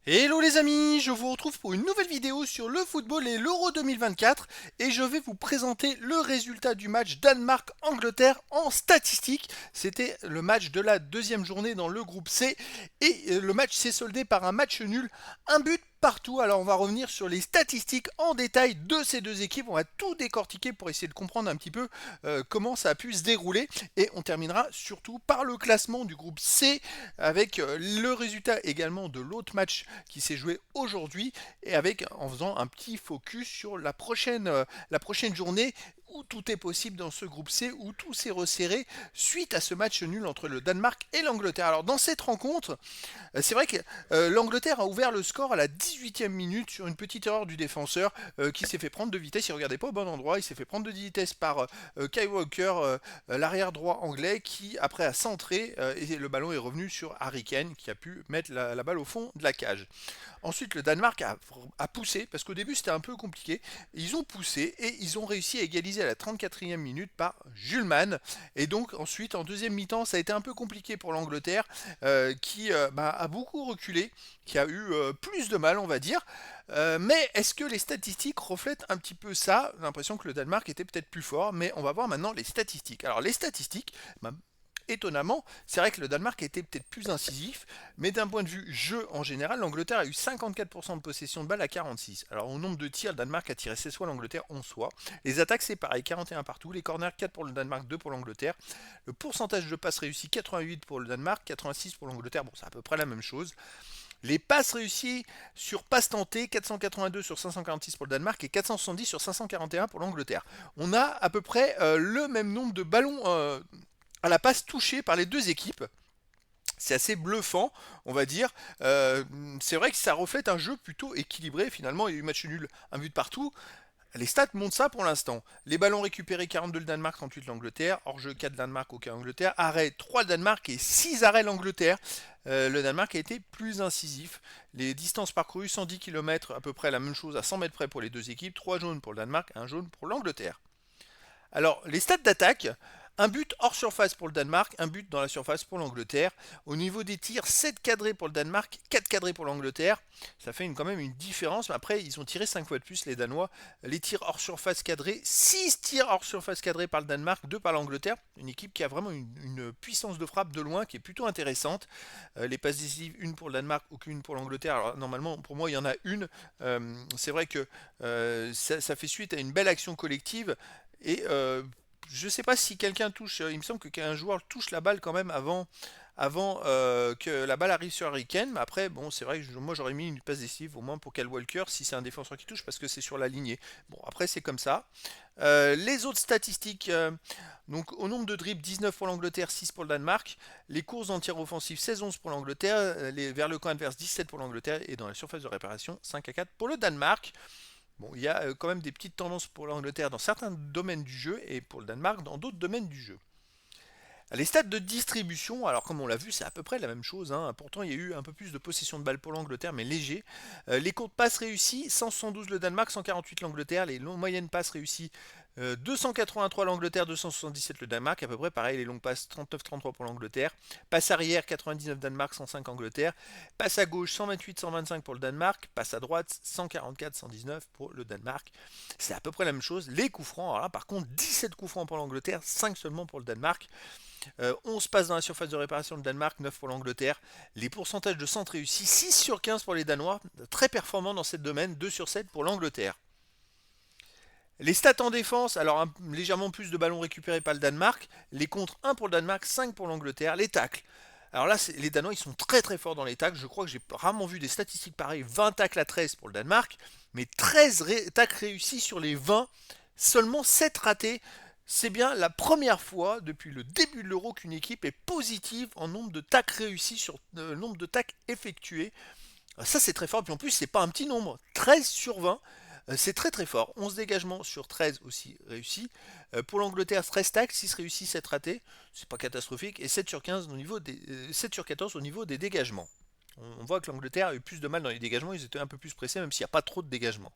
Hello les amis, je vous retrouve pour une nouvelle vidéo sur le football et l'Euro 2024 et je vais vous présenter le résultat du match Danemark-Angleterre en statistique. C'était le match de la deuxième journée dans le groupe C et le match s'est soldé par un match nul, un but partout. Alors on va revenir sur les statistiques en détail de ces deux équipes, on va tout décortiquer pour essayer de comprendre un petit peu comment ça a pu se dérouler et on terminera surtout par le classement du groupe C avec le résultat également de l'autre match qui s'est joué aujourd'hui et avec en faisant un petit focus sur la prochaine journée où tout est possible dans ce groupe C, où tout s'est resserré suite à ce match nul entre le Danemark et l'Angleterre. Alors dans cette rencontre, c'est vrai que l'Angleterre a ouvert le score à la 18e minute sur une petite erreur du défenseur qui s'est fait prendre de vitesse, il ne regardait pas au bon endroit, il s'est fait prendre de vitesse par Kyle Walker, l'arrière droit anglais, qui après a centré et le ballon est revenu sur Harry Kane qui a pu mettre la balle au fond de la cage. Ensuite, le Danemark a poussé, parce qu'au début c'était un peu compliqué. Ils ont poussé et ils ont réussi à égaliser à la 34e minute par Jules Mann. Et donc ensuite, en deuxième mi-temps, ça a été un peu compliqué pour l'Angleterre, qui a beaucoup reculé, qui a eu plus de mal, on va dire. Mais est-ce que les statistiques reflètent un petit peu ça? J'ai l'impression que le Danemark était peut-être plus fort, mais on va voir maintenant les statistiques. Alors les statistiques, bah, étonnamment, c'est vrai que le Danemark était peut-être plus incisif, mais d'un point de vue jeu en général, l'Angleterre a eu 54% de possession de balle à 46. Alors au nombre de tirs, le Danemark a tiré 16 fois, l'Angleterre 11 fois. Les attaques c'est pareil, 41 partout. Les corners 4 pour le Danemark, 2 pour l'Angleterre. Le pourcentage de passes réussies 88 pour le Danemark, 86 pour l'Angleterre. Bon, c'est à peu près la même chose. Les passes réussies sur passes tentées, 482 sur 546 pour le Danemark et 470 sur 541 pour l'Angleterre. On a à peu près le même nombre de ballons à la passe touchée par les deux équipes. C'est assez bluffant, on va dire. C'est vrai que ça reflète un jeu plutôt équilibré. Finalement, il y a eu match nul, un but de partout. Les stats montrent ça pour l'instant. Les ballons récupérés, 42 le Danemark, 38 l'Angleterre. Hors-jeu, 4 Danemark, aucun Angleterre. Arrêt, 3 Danemark et 6 arrêts l'Angleterre. Le Danemark a été plus incisif. Les distances parcourues, 110 km, à peu près la même chose à 100 mètres près pour les deux équipes. 3 jaunes pour le Danemark, 1 jaune pour l'Angleterre. Alors, les stats d'attaque, un but hors surface pour le Danemark, un but dans la surface pour l'Angleterre. Au niveau des tirs, 7 cadrés pour le Danemark, 4 cadrés pour l'Angleterre. Ça fait quand même une différence, mais après, ils ont tiré 5 fois de plus, les Danois. Les tirs hors surface cadrés, 6 tirs hors surface cadrés par le Danemark, 2 par l'Angleterre. Une équipe qui a vraiment une puissance de frappe de loin qui est plutôt intéressante. Les passes décisives, une pour le Danemark, aucune pour l'Angleterre. Alors, normalement, pour moi, il y en a une. C'est vrai que ça fait suite à une belle action collective. Et je ne sais pas si quelqu'un touche, il me semble qu'un joueur touche la balle quand même avant que la balle arrive sur Harry Kane. Mais après, bon, c'est vrai que moi j'aurais mis une passe décisive au moins pour Kyle Walker si c'est un défenseur qui touche parce que c'est sur la lignée. Bon, après c'est comme ça. Les autres statistiques, donc au nombre de dribbles, 19 pour l'Angleterre, 6 pour le Danemark. Les courses en tir offensif, 16-11 pour l'Angleterre. Vers le camp adverse, 17 pour l'Angleterre. Et dans la surface de réparation, 5-4 pour le Danemark. Bon, il y a quand même des petites tendances pour l'Angleterre dans certains domaines du jeu et pour le Danemark dans d'autres domaines du jeu. Les stats de distribution, alors comme on l'a vu, c'est à peu près la même chose, hein. Pourtant, il y a eu un peu plus de possession de balle pour l'Angleterre, mais léger. Les courtes passes réussies, 172 le Danemark, 148 l'Angleterre. Les moyennes passes réussies, 283 l'Angleterre, 277 le Danemark. À peu près pareil, les longues passes, 39-33 pour l'Angleterre. Passe arrière, 99 Danemark, 105 Angleterre. Passe à gauche, 128-125 pour le Danemark. Passe à droite, 144-119 pour le Danemark. C'est à peu près la même chose. Les coups francs, alors là, par contre, 17 coups francs pour l'Angleterre, 5 seulement pour le Danemark. 11 passes dans la surface de réparation, le Danemark, 9 pour l'Angleterre. Les pourcentages de centre réussis, 6 sur 15 pour les Danois, très performants dans ce domaine, 2 sur 7 pour l'Angleterre. Les stats en défense, alors légèrement plus de ballons récupérés par le Danemark, les contres 1 pour le Danemark, 5 pour l'Angleterre, les tacles. Alors là, les Danois, ils sont très très forts dans les tacles. Je crois que j'ai rarement vu des statistiques pareilles. 20 tacles à 13 pour le Danemark, mais 13 tacles réussis sur les 20, seulement 7 ratés. C'est bien la première fois depuis le début de l'Euro qu'une équipe est positive en nombre de tacles réussis sur le nombre de tacles effectués. Ça, c'est très fort. Puis en plus, c'est pas un petit nombre. 13 sur 20. C'est très très fort. 11 dégagements sur 13 aussi réussis. Pour l'Angleterre, 13 tacles, 6 réussis, 7 ratés. C'est pas catastrophique. Et 7 sur 15 au niveau des, 7 sur 14 au niveau des dégagements. On voit que l'Angleterre a eu plus de mal dans les dégagements. Ils étaient un peu plus pressés, même s'il n'y a pas trop de dégagements.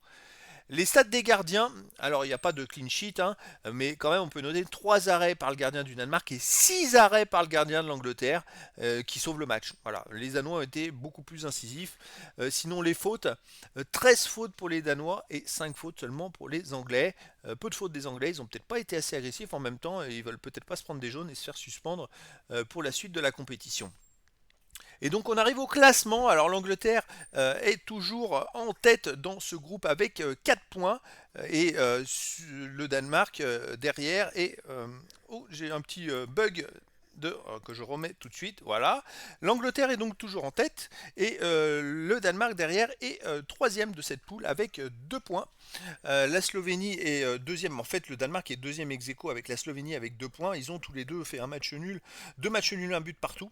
Les stats des gardiens, alors il n'y a pas de clean sheet, hein, mais quand même on peut noter 3 arrêts par le gardien du Danemark et 6 arrêts par le gardien de l'Angleterre qui sauvent le match. Voilà, les Danois ont été beaucoup plus incisifs. Sinon les fautes, 13 fautes pour les Danois et 5 fautes seulement pour les Anglais. Peu de fautes des Anglais, ils n'ont peut-être pas été assez agressifs en même temps, et ils veulent peut-être pas se prendre des jaunes et se faire suspendre pour la suite de la compétition. Et donc on arrive au classement. Alors l'Angleterre est toujours en tête dans ce groupe avec 4 points et le Danemark derrière. Et oh, j'ai un petit bug que je remets tout de suite. Voilà. L'Angleterre est donc toujours en tête et le Danemark derrière est troisième de cette poule avec 2 points. La Slovénie est deuxième. En fait, le Danemark est deuxième ex aequo avec la Slovénie avec 2 points. Ils ont tous les deux fait un match nul, 2 matchs nuls, un but partout.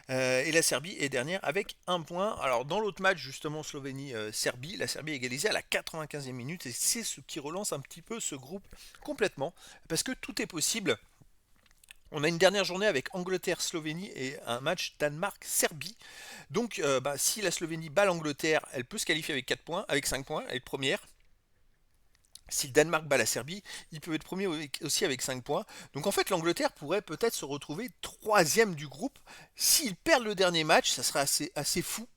Et la Serbie est dernière avec 1 point. Alors dans l'autre match justement Slovénie-Serbie, la Serbie a égalisé à la 95e minute et c'est ce qui relance un petit peu ce groupe complètement parce que tout est possible. On a une dernière journée avec Angleterre-Slovénie et un match Danemark-Serbie. Donc si la Slovénie bat l'Angleterre, elle peut se qualifier avec 4 points, avec 5 points, elle est première. Si le Danemark bat la Serbie, ils peuvent être premiers aussi avec 5 points. Donc en fait, l'Angleterre pourrait peut-être se retrouver troisième du groupe. S'ils perdent le dernier match, ça serait assez fou.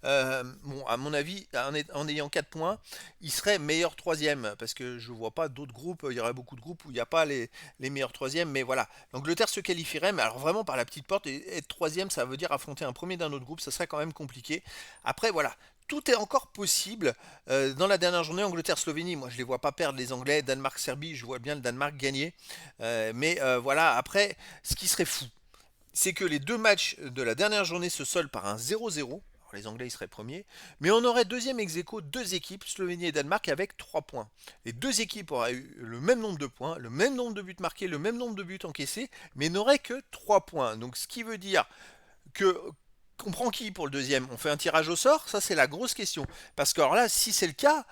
Bon, à mon avis, en ayant 4 points, il serait meilleur troisième. Parce que je ne vois pas d'autres groupes. Il y aurait beaucoup de groupes où il n'y a pas les meilleurs troisièmes. Mais voilà, l'Angleterre se qualifierait. Mais alors vraiment par la petite porte. Et être troisième, ça veut dire affronter un premier d'un autre groupe. Ça serait quand même compliqué. Après, voilà. Tout est encore possible. Dans la dernière journée, Angleterre-Slovénie, moi je les vois pas perdre les Anglais. Danemark-Serbie, je vois bien le Danemark gagner. Mais voilà, après, ce qui serait fou, c'est que les 2 matchs de la dernière journée se soldent par un 0-0. Alors, les Anglais ils seraient premiers, mais on aurait deuxième ex aequo, 2 équipes, Slovénie et Danemark, avec 3 points. Les 2 équipes auraient eu le même nombre de points, le même nombre de buts marqués, le même nombre de buts encaissés, mais n'auraient que 3 points. Donc ce qui veut dire que on prend qui pour le deuxième? On fait un tirage au sort? Ça, c'est la grosse question. Parce que alors là, si c'est le cas,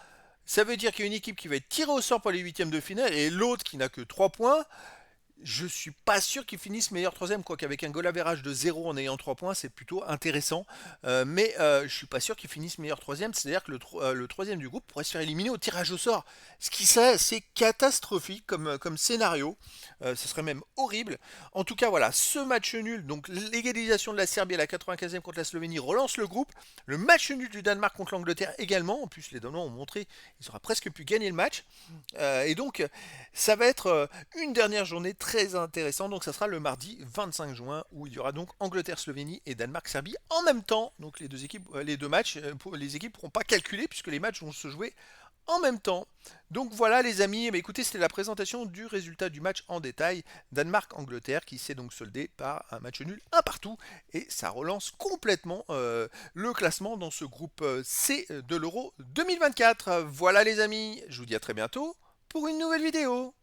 ça veut dire qu'il y a une équipe qui va être tirée au sort pour les huitièmes de finale et l'autre qui n'a que 3 points. Je suis pas sûr qu'ils finissent meilleur troisième, quoi qu'avec un goal average de 0 en ayant 3 points, c'est plutôt intéressant. Mais je suis pas sûr qu'ils finissent meilleur troisième, c'est-à-dire que le troisième du groupe pourrait se faire éliminer au tirage au sort. Ce qui serait assez catastrophique comme scénario. Ce serait même horrible. En tout cas, voilà, ce match nul, donc l'égalisation de la Serbie à la 95e contre la Slovénie relance le groupe. Le match nul du Danemark contre l'Angleterre également. En plus, les Danois ont montré qu'ils auraient presque pu gagner le match. Et donc, ça va être une dernière journée très intéressante. Donc, ça sera le mardi 25 juin où il y aura donc Angleterre-Slovénie et Danemark-Serbie en même temps. Donc, les deux matchs, les équipes ne pourront pas calculer puisque les matchs vont se jouer en même temps. Donc voilà les amis, écoutez, c'était la présentation du résultat du match en détail. Danemark-Angleterre qui s'est donc soldé par un match nul un partout. Et ça relance complètement le classement dans ce groupe C de l'Euro 2024. Voilà les amis, je vous dis à très bientôt pour une nouvelle vidéo.